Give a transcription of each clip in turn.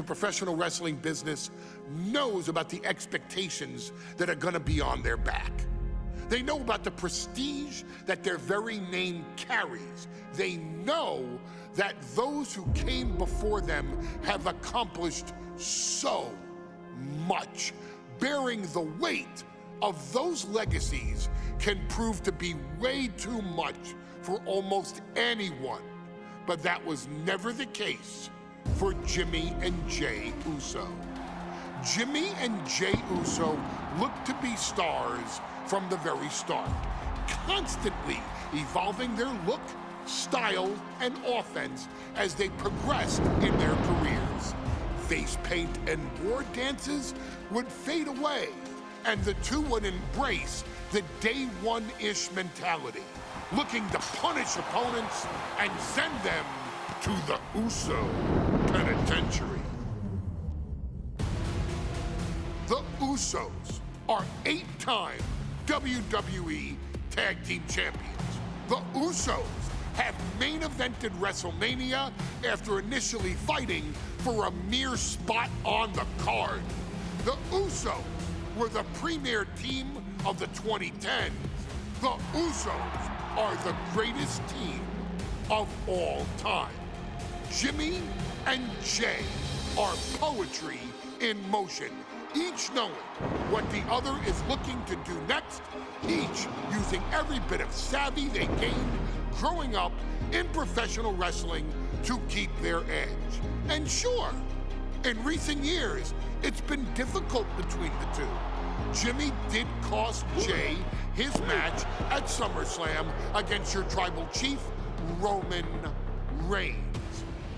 the professional wrestling business knows about the expectations that are gonna be on their back. They know about the prestige that their very name carries. They know that those who came before them have accomplished so much. Bearing the weight of those legacies can prove to be way too much for almost anyone. But that was never the case for Jimmy and Jey Uso. Jimmy and Jey Uso looked to be stars from the very start, constantly evolving their look, style, and offense as they progressed in their careers. Face paint and war dances would fade away, and the two would embrace the day one-ish mentality, looking to punish opponents and send them to the Uso penitentiary. The Usos are 8-time WWE Tag Team Champions. The Usos have main evented WrestleMania after initially fighting for a mere spot on the card. The Usos were the premier team of the 2010s. The Usos are the greatest team of all time. Jimmy and Jey are poetry in motion, each knowing what the other is looking to do next, each using every bit of savvy they gained growing up in professional wrestling to keep their edge. And sure, in recent years, it's been difficult between the two. Jimmy did cost Jey his match at SummerSlam against your tribal chief, Roman Reigns.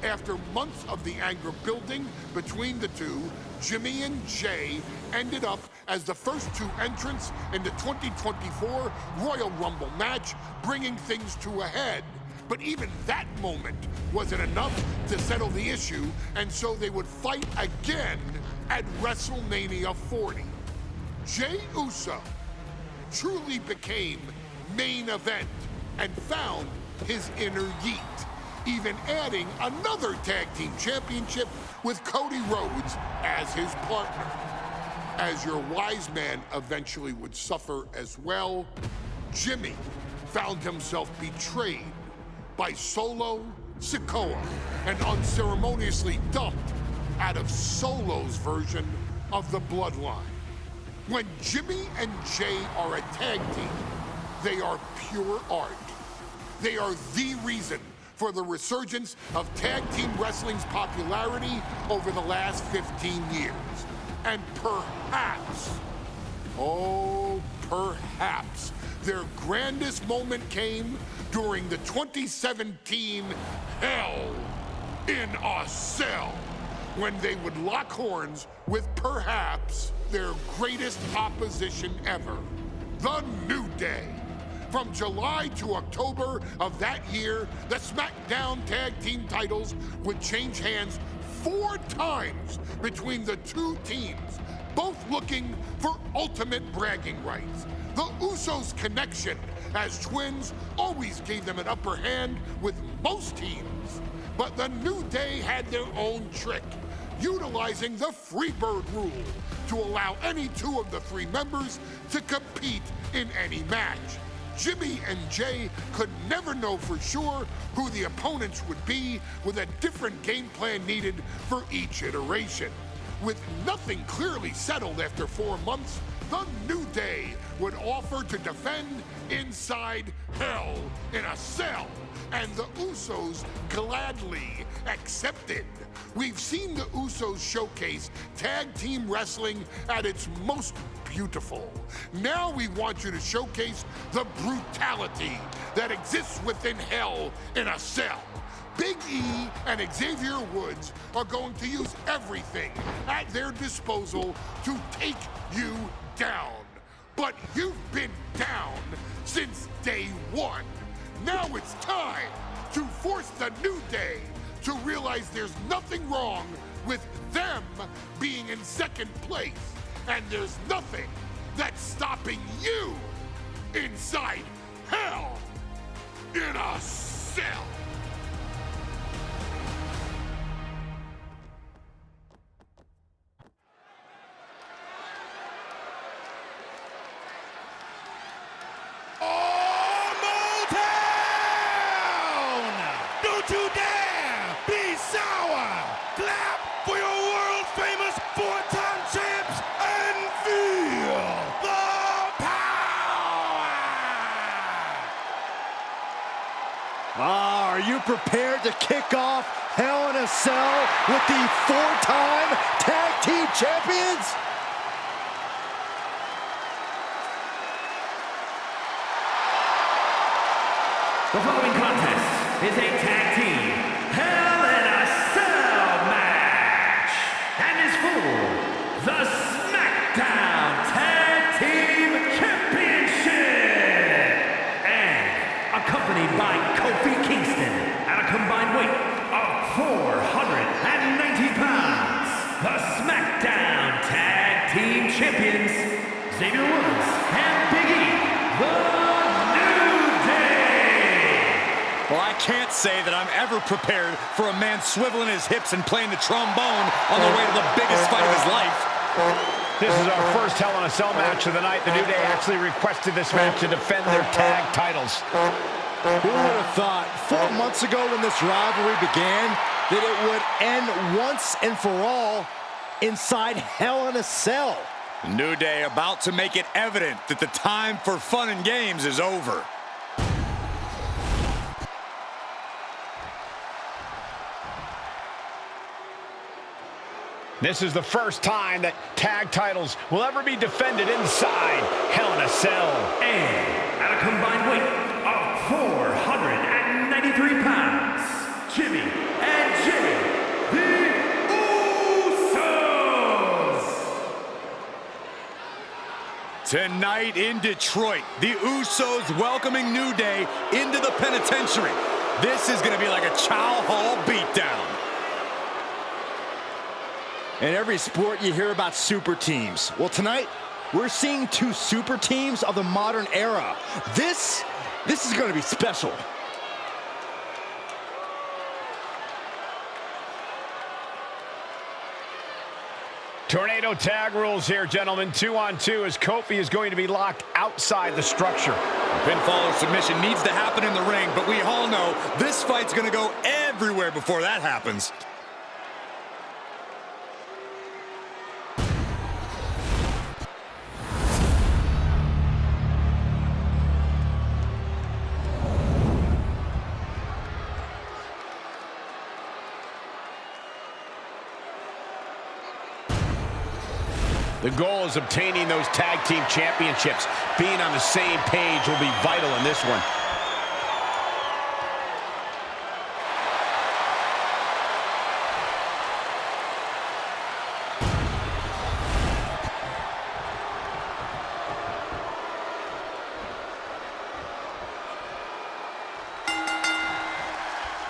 After months of the anger building between the two, Jimmy and Jey ended up as the first two entrants in the 2024 Royal Rumble match, bringing things to a head. But even that moment wasn't enough to settle the issue, and so they would fight again at WrestleMania 40. Jey Uso truly became main event and found his inner yeet, even adding another tag team championship with Cody Rhodes as his partner. As your wise man eventually would suffer as well, Jimmy found himself betrayed by Solo Sikoa and unceremoniously dumped out of Solo's version of the Bloodline. When Jimmy and Jey are a tag team, they are pure art. They are the reason for the resurgence of tag team wrestling's popularity over the last 15 years. And perhaps, oh, perhaps, their grandest moment came during the 2017 Hell in a Cell, when they would lock horns with perhaps their greatest opposition ever, The New Day. From July to October of that year, the SmackDown Tag Team titles would change hands 4 times between the two teams, both looking for ultimate bragging rights. The Usos' connection as twins always gave them an upper hand with most teams. But the New Day had their own trick, utilizing the Freebird rule to allow any 2 of the 3 members to compete in any match. Jimmy and Jey could never know for sure who the opponents would be, with a different game plan needed for each iteration. With nothing clearly settled after 4 months, the New Day would offer to defend inside Hell in a Cell, and the Usos gladly accepted. We've seen the Usos showcase tag team wrestling at its most beautiful. Now we want you to showcase the brutality that exists within Hell in a Cell. Big E and Xavier Woods are going to use everything at their disposal to take you down. But you've been down since day one. Now it's time to force the New Day to realize there's nothing wrong with them being in second place, and there's nothing that's stopping you inside Hell in a Cell. prepared to kick off Hell in a Cell with the 4-time tag team champions? The following contest is a tag team Hell in a Cell match and is for the SmackDown Tag Team Championship and accompanied by Kofi Kingston at a combined weight of 490 pounds. The SmackDown Tag Team Champions Xavier Woods and Big E, the Well, I can't say that I'm ever prepared for a man swiveling his hips and playing the trombone on the way to the biggest fight of his life. This is our first Hell in a Cell match of the night. The New Day actually requested this match to defend their tag titles. Who would have thought 4 months ago when this rivalry began that it would end once and for all inside Hell in a Cell? New Day about to make it evident that the time for fun and games is over. This is the first time that tag titles will ever be defended inside Hell in a Cell. And at a combined weight of 493 pounds, Jimmy and Jimmy, the Usos! Tonight in Detroit, the Usos welcoming New Day into the penitentiary. This is going to be like a Chow Hall beatdown. In every sport, you hear about super teams. Well, tonight, we're seeing 2 super teams of the modern era. This is going to be special. Tornado tag rules here, gentlemen. 2-on-2 as Kofi is going to be locked outside the structure. Pinfall or submission needs to happen in the ring, but we all know this fight's going to go everywhere before that happens. The goal is obtaining those tag team championships. Being on the same page will be vital in this one.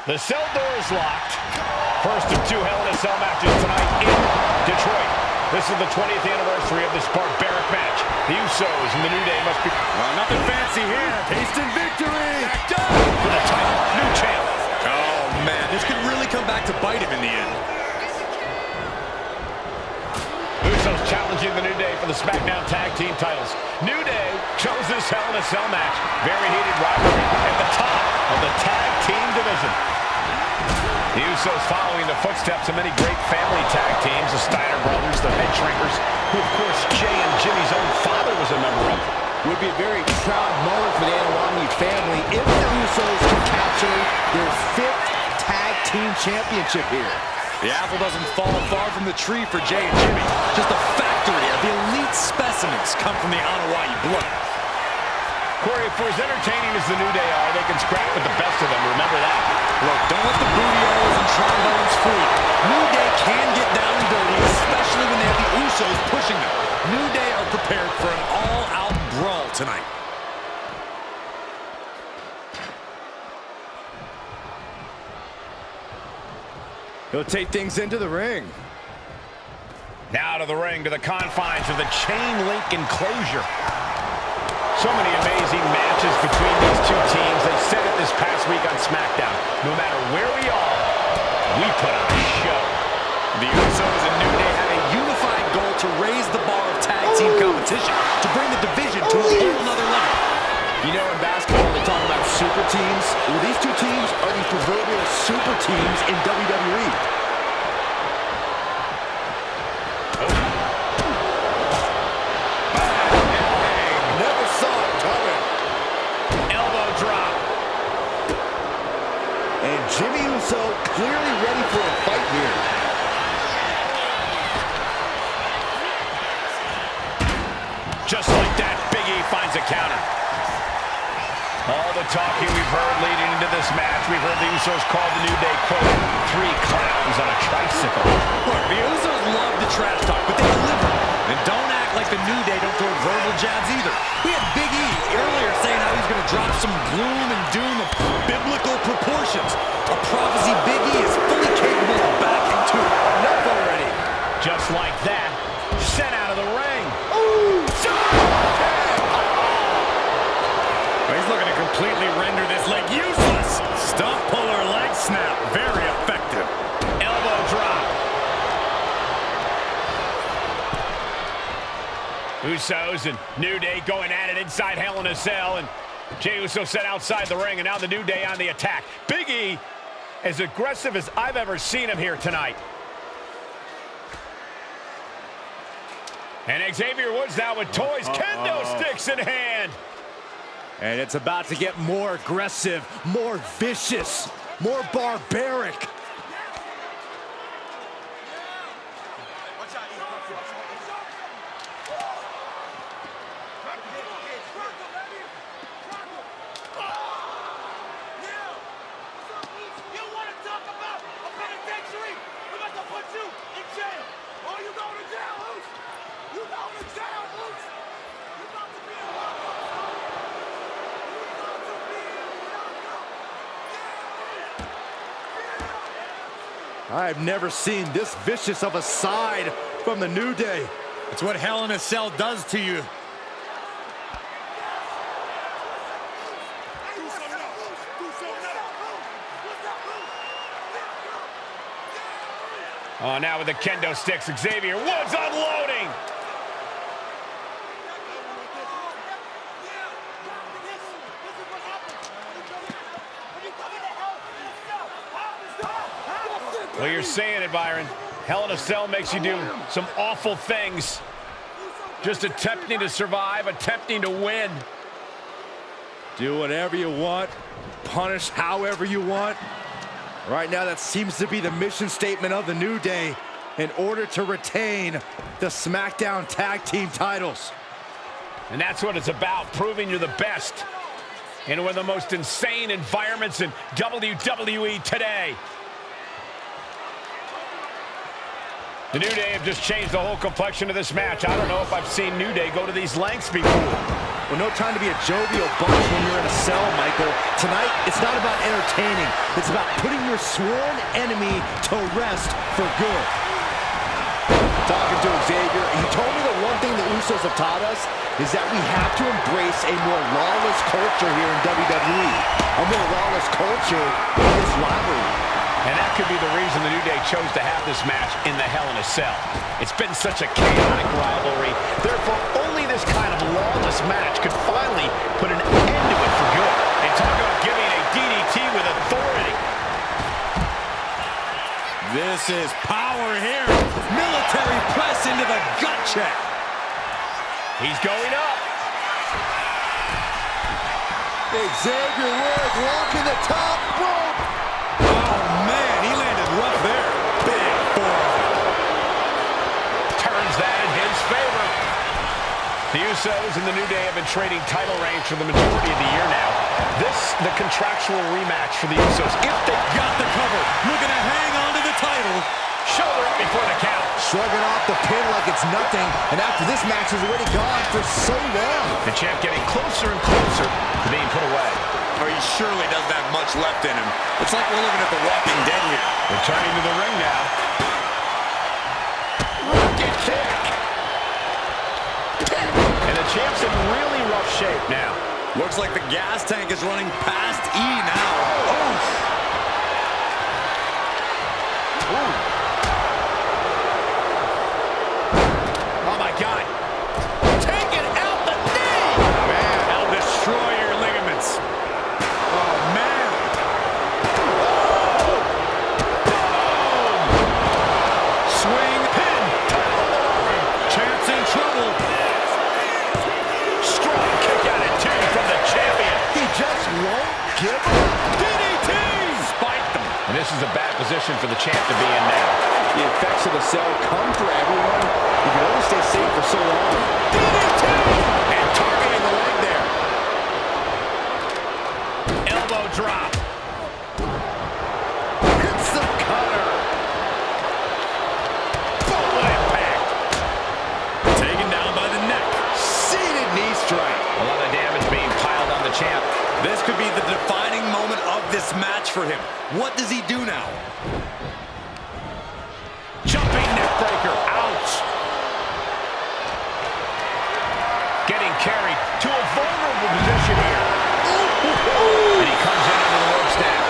The cell door is locked. First of 2 Hell in a Cell matches tonight in Detroit. This is the 20th anniversary of this barbaric match. The Usos and the New Day must be... Nothing fancy here. Tasting victory! Backed up! For the title, new champ. Oh, man, this could really come back to bite him in the end. Usos challenging the New Day for the SmackDown Tag Team titles. New Day chose this Hell in a Cell match. Very heated rivalry at the top of the Tag Team division. The Usos following the footsteps of many great family tag teams, the Steiner brothers, the Head Shrinkers, who of course Jay and Jimmy's own father was a member of. Would be a very proud moment for the Anawami family if the Usos can capture their 5th tag team championship here. The apple doesn't fall far from the tree for Jay and Jimmy. Just a factory of elite specimens come from the Anawami blood. Corey, for as entertaining as the New Day are, they can scrap with the best of them. Remember that. Look, don't let the booty-o's and trombones fool you. New Day can get down and dirty, especially when they have the Usos pushing them. New Day are prepared for an all-out brawl tonight. He'll take things into the ring. Now to the ring, to the confines of the chain link enclosure. So many amazing matches between these 2 teams. They said it this past week on SmackDown. No matter where we are, we put on a show. The Usos and New Day have a unified goal to raise the bar of tag team competition, to bring the division to a whole nother level. You know, in basketball, they talk about super teams. Well, these 2 teams are the proverbial super teams in WWE. Just like that, Big E finds a counter. All the talking we've heard leading into this match, we've heard the Usos call the New Day, quote, three clowns on a tricycle. Look, the Usos love the trash talk, but they deliver. And don't act like the New Day don't throw verbal jabs either. We had Big E earlier saying how he's going to drop some gloom and doom of biblical proportions. A prophecy Big E is fully capable of backing to. Enough already. Just like that, sent out of the ring. Ooh! He's looking to completely render this leg useless. Stump puller leg snap. Very effective. Elbow drop. Usos and New Day going at it inside Hell in a Cell. And Jey Uso set outside the ring, and now the New Day on the attack. Big E, as aggressive as I've ever seen him here tonight. And Xavier Woods now with toys. Kendo sticks in hand. And it's about to get more aggressive, more vicious, more barbaric. I've never seen this vicious of a side from the New Day. It's what Hell in a Cell does to you. Oh, now with the kendo sticks, Xavier Woods unloading. Well, you're saying it, Byron. Hell in a Cell makes you do some awful things. Just attempting to survive, attempting to win. Do whatever you want, punish however you want. Right now, that seems to be the mission statement of the New Day in order to retain the SmackDown Tag Team titles. And that's what it's about, proving you're the best in one of the most insane environments in WWE today. The New Day have just changed the whole complexion of this match. I don't know if I've seen New Day go to these lengths before. Well, no time to be a jovial bunch when you're in a cell, Michael. Tonight, it's not about entertaining. It's about putting your sworn enemy to rest for good. Talking to Xavier, he told me the one thing the Usos have taught us is that we have to embrace a more lawless culture here in WWE. A more lawless culture in this rivalry. And that could be the reason the New Day chose to have this match in the Hell in a Cell. It's been such a chaotic rivalry. Therefore, only this kind of lawless match could finally put an end to it for good. And talk about giving a DDT with authority. This is power here. Military press into the gut check. He's going up. Xavier Woods locking the top rope. Oh, man, he landed rough there. Big forearm. Turns that in his favor. The Usos and the New Day have been trading title reigns for the majority of the year now. This, the contractual rematch for the Usos. If they Got the cover. Looking to hang on to the title. shoulder up before the count. Shrugging off the pin like it's nothing. And after this match is already gone for so long. The champ getting closer and closer to being put away. Or he surely doesn't have much left in him. It's like we're looking at the Walking Dead here. Returning to the ring now. Rocket kick. And the champ's in really rough shape now. Looks like the gas tank is running past E now. Oh! Oh my God. Taking out the knee. Man, that'll destroy your ligaments. Oh, man. Swing. Pin. Champ's in trouble. Strong kick out at two from the champion. He just won't give up. DDT. Spiked them. And this is a bad position for the champ to be in now. The effects of the cell come for everyone. You can only stay safe for so long. DDT. for him. What does he do now? Jumping neck breaker. Ouch. Getting carried to a vulnerable position here. And he comes in under the rope staff.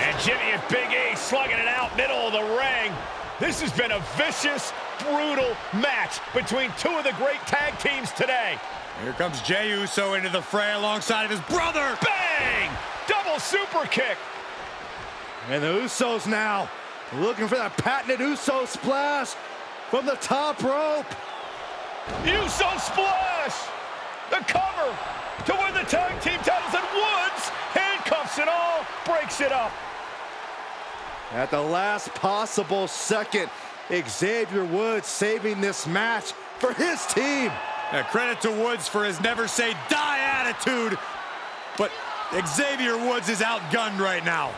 And Jimmy and Big E slugging it out middle of the ring. This has been a vicious, brutal match between two of the great tag teams today. Here comes Jey Uso into the fray alongside of his brother. Bang! Double super kick. And the Usos now looking for that patented Uso splash from the top rope. Uso splash! The cover to win the tag team titles, and Woods, handcuffs and all, breaks it up. At the last possible second, Xavier Woods saving this match for his team. Credit to Woods for his never say die attitude, but Xavier Woods is outgunned right now.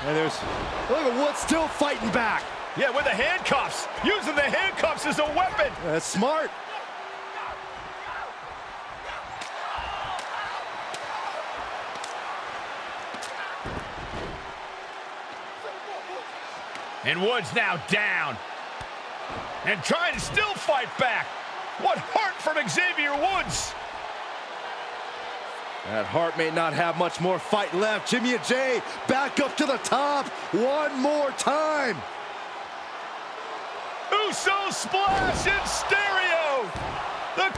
And look at Woods still fighting back. Yeah, with the handcuffs, using the handcuffs as a weapon. That's smart. And Woods now down. And trying to still fight back. What heart from Xavier Woods. That Hart may not have much more fight left. Jimmy and Jey back up to the top one more time. Uso splash in stereo. The